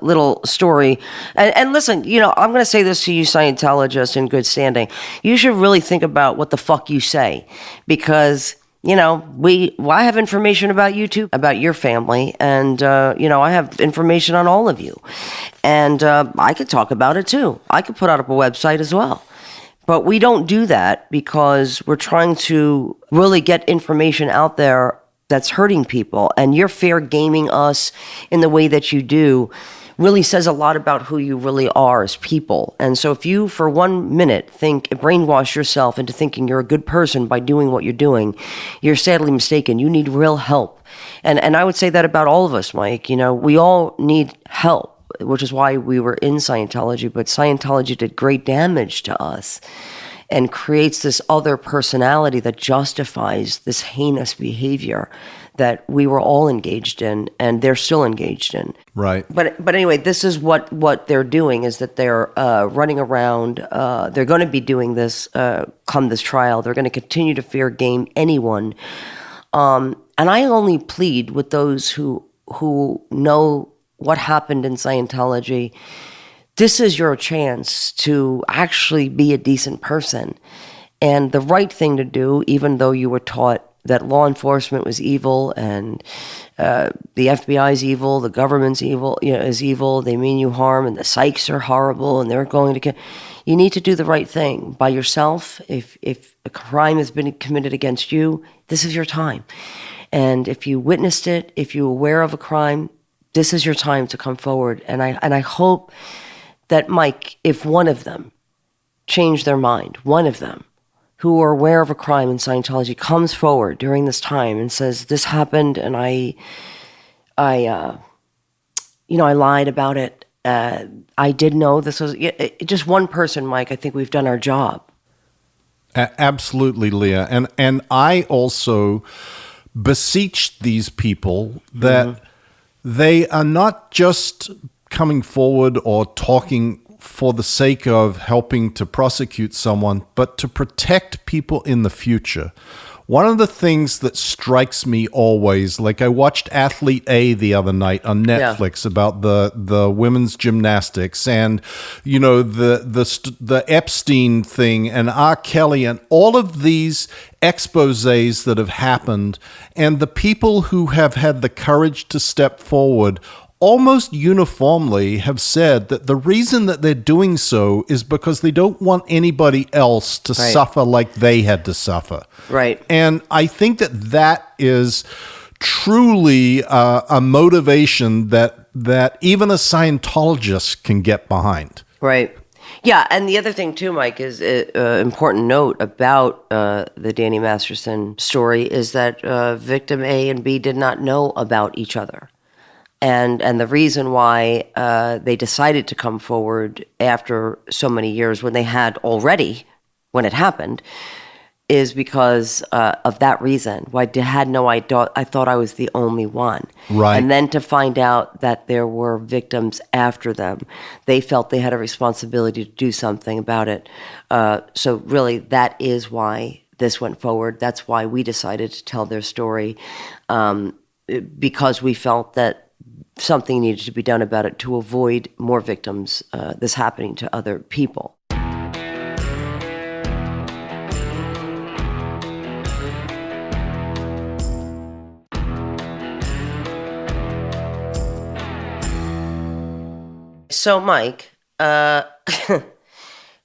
little story. And listen, I'm going to say this to you Scientologists in good standing. You should really think about what the fuck you say, because... I have information about you too, about your family, and, I have information on all of you. And I could talk about it too. I could put out up a website as well. But we don't do that because we're trying to really get information out there that's hurting people. And you're fair gaming us in the way that you do really says a lot about who you really are as people. And so if you, for 1 minute, brainwash yourself into thinking you're a good person by doing what you're doing, you're sadly mistaken. You need real help. And I would say that about all of us, Mike. We all need help, which is why we were in Scientology. But Scientology did great damage to us and creates this other personality that justifies this heinous behavior that we were all engaged in, and they're still engaged in. Right. But anyway, this is what they're doing, is that they're running around. They're going to be doing this come this trial. They're going to continue to fair game anyone. And I only plead with those who know what happened in Scientology. This is your chance to actually be a decent person. And the right thing to do, even though you were taught that law enforcement was evil and the FBI's evil, the government's evil, is evil, they mean you harm, and the psychs are horrible, and they're going to kill. You need to do the right thing by yourself. If a crime has been committed against you, this is your time. And if you witnessed it, if you're aware of a crime, this is your time to come forward. And I hope that, Mike, if one of them changed their mind, one of them, who are aware of a crime in Scientology, comes forward during this time and says, this happened and I lied about it. I did know this was just one person, Mike. I think we've done our job. Absolutely, Leah. And I also beseech these people that they are not just coming forward or talking for the sake of helping to prosecute someone, but to protect people in the future. one of the things that strikes me always, like I watched Athlete A the other night on Netflix about the women's gymnastics, and the Epstein thing and R. Kelly and all of these exposés that have happened, and the people who have had the courage to step forward almost uniformly have said that the reason that they're doing so is because they don't want anybody else to suffer like they had to suffer. Right. And I think that is truly a motivation that even a Scientologist can get behind. Right. Yeah, and the other thing too, Mike, is an important note about the Danny Masterson story is that victim A and B did not know about each other. And the reason why they decided to come forward after so many years when they had already, when it happened, is because of that reason. Why I had no idea. I thought I was the only one. Right. And then to find out that there were victims after them, they felt they had a responsibility to do something about it. So really, that is why this went forward. That's why we decided to tell their story, because we felt that something needed to be done about it to avoid more victims, this happening to other people. So, Mike,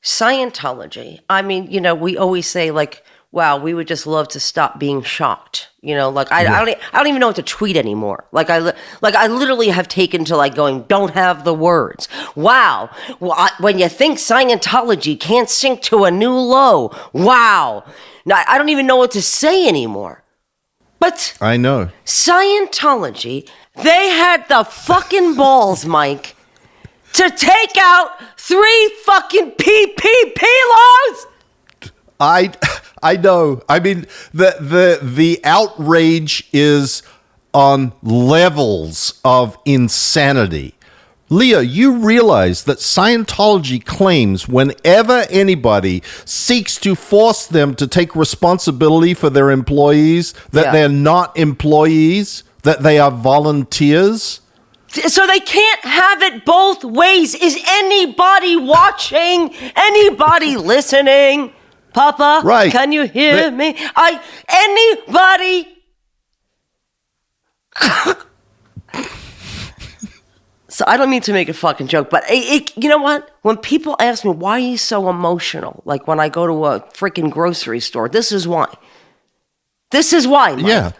Scientology, I mean, we always say, like, wow, we would just love to stop being shocked. I don't even know what to tweet anymore. Like I literally have taken to like going, don't have the words. Wow. When you think Scientology can't sink to a new low. Wow. Now, I don't even know what to say anymore. But I know. Scientology, they had the fucking balls, Mike, to take out 3 fucking PPP loans. I know. I mean, the outrage is on levels of insanity. Leah, you realize that Scientology claims whenever anybody seeks to force them to take responsibility for their employees, that they're not employees, that they are volunteers. So they can't have it both ways. Is anybody watching? Anybody listening? Papa, right. Can you hear me? Anybody? So I don't mean to make a fucking joke, but you know what? When people ask me, why are you so emotional? Like when I go to a freaking grocery store, this is why. This is why, Mike. Yeah.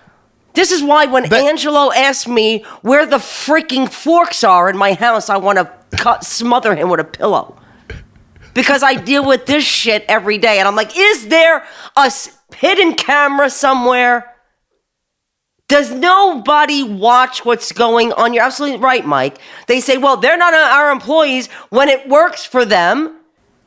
This is why when Angelo asks me where the freaking forks are in my house, I want to smother him with a pillow. Because I deal with this shit every day. And I'm like, is there a hidden camera somewhere? Does nobody watch what's going on? You're absolutely right, Mike. They say, well, they're not our employees when it works for them.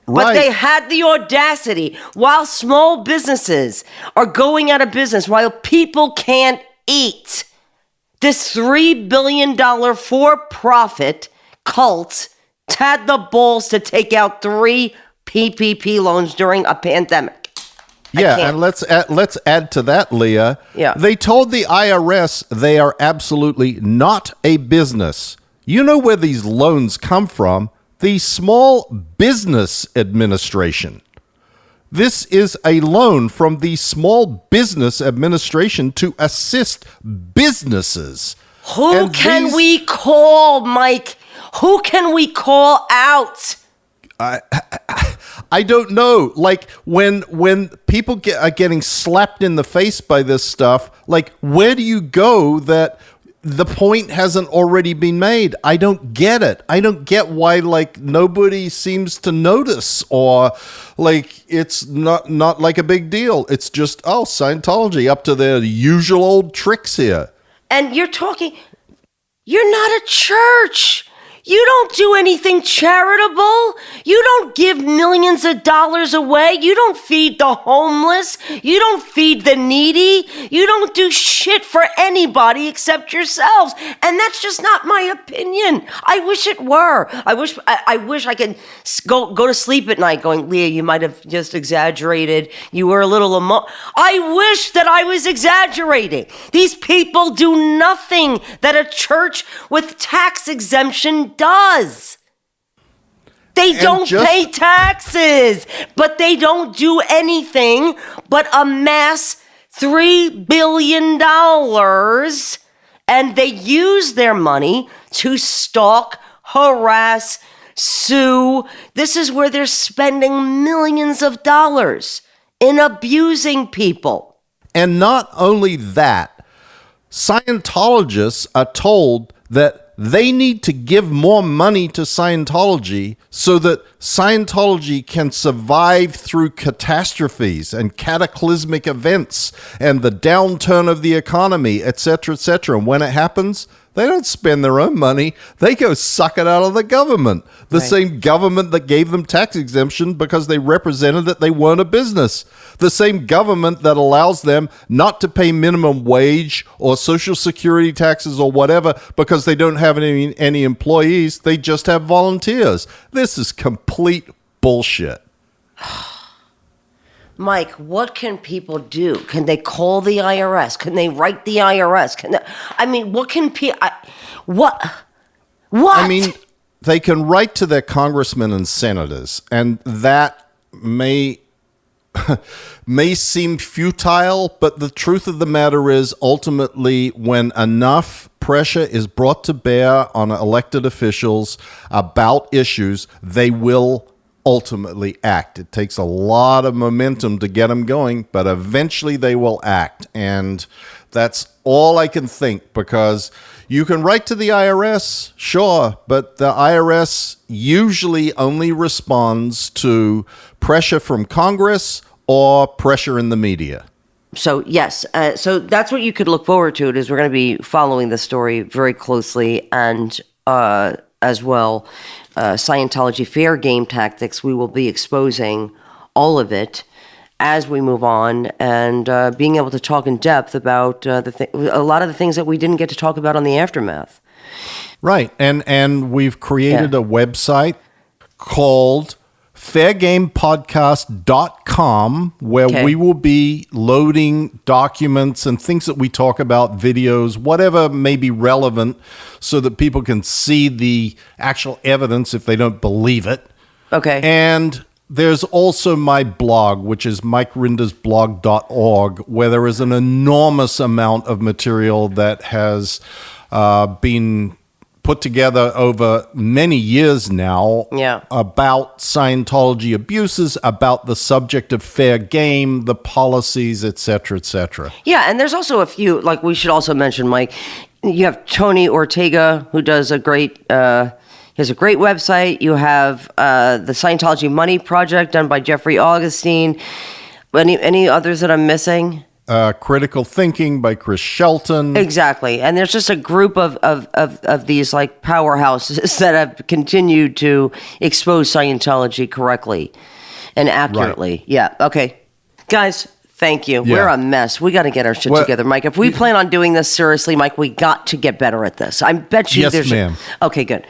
But right. They had the audacity, while small businesses are going out of business, while people can't eat, this $3 billion for-profit cult had the balls to take out 3 PPP loans during a pandemic. Yeah, and let's add to that, Leah. Yeah. They told the IRS they are absolutely not a business. You know where these loans come from? The Small Business Administration. This is a loan from the Small Business Administration to assist businesses. Who can we call, Mike? Who can we call out? I don't know. Like when people are getting slapped in the face by this stuff, like where do you go that the point hasn't already been made? I don't get it. I don't get why like nobody seems to notice, or like it's not like a big deal. It's just, oh, Scientology up to their usual old tricks here. And you're not a church. You don't do anything charitable. You don't give millions of dollars away. You don't feed the homeless. You don't feed the needy. You don't do shit for anybody except yourselves. And that's just not my opinion. I wish it were. I wish I could go to sleep at night going, Leah, you might have just exaggerated. You were a little I wish that I was exaggerating. These people do nothing that a church with tax exemption does. They don't pay taxes, but they don't do anything but amass $3 billion, and they use their money to stalk, harass, sue. This is where they're spending millions of dollars in abusing people. And not only that, Scientologists are told that they need to give more money to Scientology so that Scientology can survive through catastrophes and cataclysmic events and the downturn of the economy, etc., etc. And when it happens, they don't spend their own money. They go suck it out of the government. The same government that gave them tax exemption because they represented that they weren't a business. The same government that allows them not to pay minimum wage or social security taxes or whatever because they don't have any employees. They just have volunteers. This is complete bullshit. Mike, what can people do? Can they call the IRS? Can they write the IRS? What can people... What? I mean, they can write to their congressmen and senators, and that may seem futile, but the truth of the matter is, ultimately, when enough pressure is brought to bear on elected officials about issues, they will ultimately act. It takes a lot of momentum to get them going, but eventually they will act. And that's all I can think, because you can write to the IRS, sure, but the IRS usually only responds to pressure from Congress or pressure in the media. So, yes. So that's what you could look forward to, is we're going to be following the story very closely, and as well, Scientology Fair Game tactics. We will be exposing all of it as we move on, and being able to talk in depth about a lot of the things that we didn't get to talk about on the aftermath. Right. And we've created a website called fairgamepodcast.com, where we will be loading documents and things that we talk about, videos, whatever may be relevant, so that people can see the actual evidence if they don't believe it. Okay. And there's also my blog, which is MikeRindersblog.org, where there is an enormous amount of material that has been put together over many years now about Scientology abuses, about the subject of fair game, the policies, et cetera, et cetera. Yeah, and there's also a few, like we should also mention, Mike, you have Tony Ortega, who does a great, he has a great website. You have the Scientology Money Project done by Jeffrey Augustine. Any others that I'm missing? Critical Thinking by Chris Shelton. Exactly. And there's just a group of these like powerhouses that have continued to expose Scientology correctly and accurately. Right. Yeah. Okay. Guys, thank you. Yeah. We're a mess. We got to get our shit together, Mike. If we plan on doing this seriously, Mike, we got to get better at this. I bet you Yes, ma'am. Okay, good.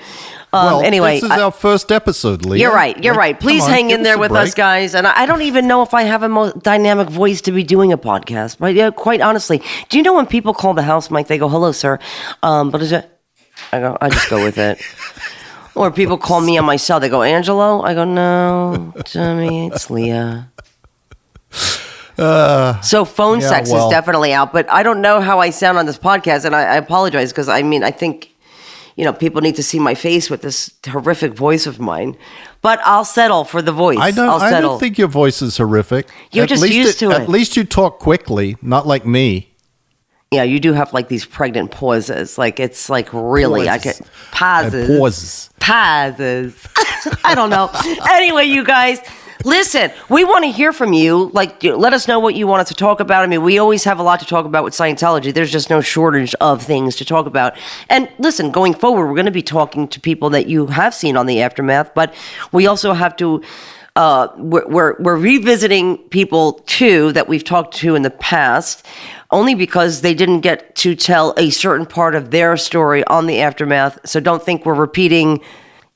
Anyway, this is our first episode, Leah. You're right. Please hang in there with us, guys. And I don't even know if I have a dynamic voice to be doing a podcast. But yeah, quite honestly, do you know when people call the house, Mike, they go, "Hello, sir." What is it? I just go with it. Or people call me on my cell. They go, "Angelo." I go, "No, Jimmy, it's Leah." So phone sex is definitely out. But I don't know how I sound on this podcast, and I apologize, because I think, people need to see my face with this horrific voice of mine. But I'll settle for the voice. I don't think your voice is horrific. You're just used to it. At least you talk quickly, not like me. Yeah, you do have like these pregnant pauses. Like, it's like really, I get pauses. Pauses. I don't know. Anyway, you guys, Listen, we want to hear from you. Like, let us know what you want us to talk about. I mean, we always have a lot to talk about with Scientology. There's just no shortage of things to talk about. And listen, going forward, we're going to be talking to people that you have seen on the Aftermath, but we also have to. We're revisiting people too that we've talked to in the past, only because they didn't get to tell a certain part of their story on the Aftermath. So don't think we're repeating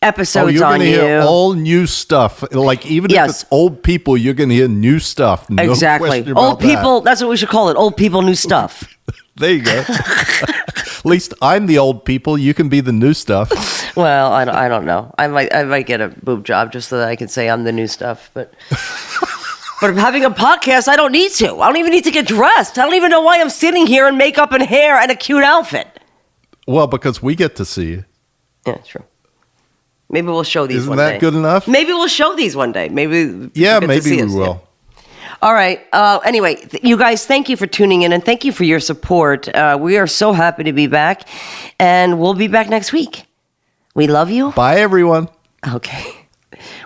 episodes you're on gonna you. Hear all new stuff. Like even if it's old people, you're going to hear new stuff. No Exactly. question about Old people. That's what we should call it. Old people, new stuff. There you go. At least I'm the old people. You can be the new stuff. Well, I don't know. I might get a boob job just so that I can say I'm the new stuff. But but having a podcast, I don't need to. I don't even need to get dressed. I don't even know why I'm sitting here in makeup and hair and a cute outfit. Well, because we get to see you. Yeah, true. Maybe we'll show these one day. Isn't that good enough? Maybe we'll show these one day. Maybe. Yeah, maybe we will. All right. Anyway, you guys, thank you for tuning in and thank you for your support. We are so happy to be back, and we'll be back next week. We love you. Bye, everyone. Okay.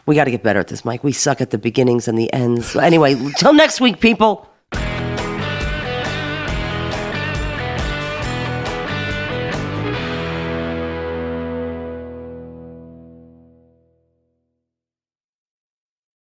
We got to get better at this, Mike. We suck at the beginnings and the ends. Anyway, till next week, people.